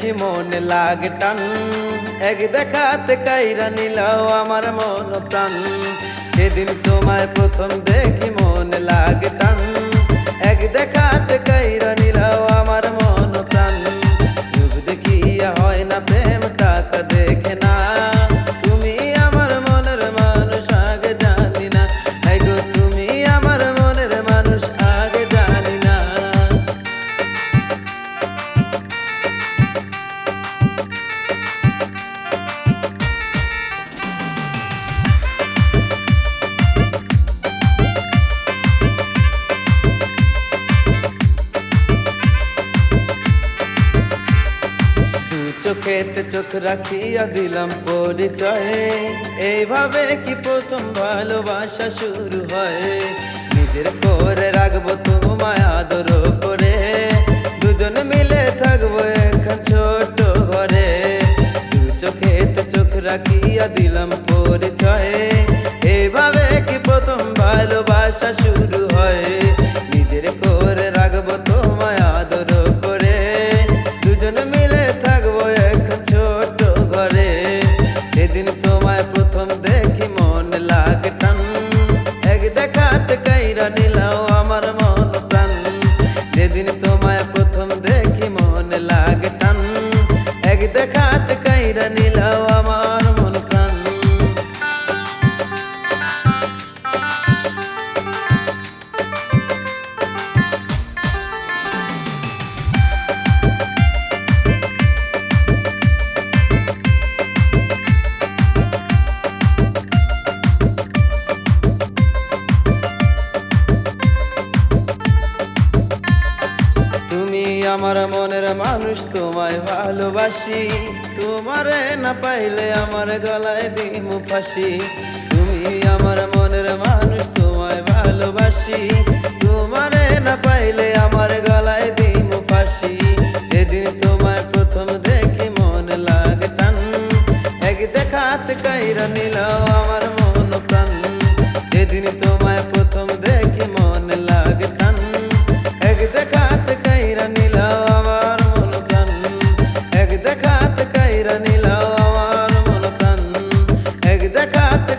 দেখি মনে লাগে টান, এক দেখাতে কাইরা নিলাও আমার মন প্রাণ। সেদিন তোমায় প্রথম দেখি মনে লাগে টান, এক দেখাতে কাইরা নিলাও আমার মন প্রাণ। রূপ দেখিয়া হয় না প্রেম, টাকা দেখে না, তুমি আমার মনের মানুষ আগে জানি না। এই গো তুমি আমার মনের মানুষ আগে জানি না। চোখেতে চোখ রাখিয়া দিলাম পরিচয়, এইভাবে কি প্রথম ভালোবাসা শুরু হয়? নিজের করে রাখবো তোমায় আদর করে, দুজন মিলে থাকবো এখন ছোট ঘরে। দু চোখেতে চোখ রাখিয়া দিলাম পরিচয়, এইভাবে কি প্রথম ভালোবাসা শুরু হয়? নিজের করে রাখবো তোমায় আদর করে, দুজন মিলে থাকবো এখন ছোট ঘরে। সেদিন তোমায় প্রথম দেখি মনে লাগে টান, এক দেখাতে কাইরা নিলাও আমার মন প্রাণ। যেদিন তোমায় প্রথম দেখি মনে লাগে টান, এক দেখাতে কাইরা নিলাও আমার মন প্রাণ। আমার মনের মানুষ, তোমায় ভালোবাসি, তোমারে না পাইলে আমার গলায় দিমু ফাঁসি। তুমি আমার মনের মানুষ, তোমায় ভালোবাসি, তোমারে না পাইলে আমার গলায় দিমু ফাঁসি। যেদিন তোমায় প্রথম দেখি মনে লাগে টান, এক দেখাতে কাইরা নিলাও আমার মন প্রাণ। যেদিন তোমায় প্রথম দেখি মনে লাগে টান, এক দেখাতে কাইরা নিলাও আমার মন প্রাণ। এক দেখাতে কাইরা নিলাও আমার মন প্রাণ। এক দেখাতে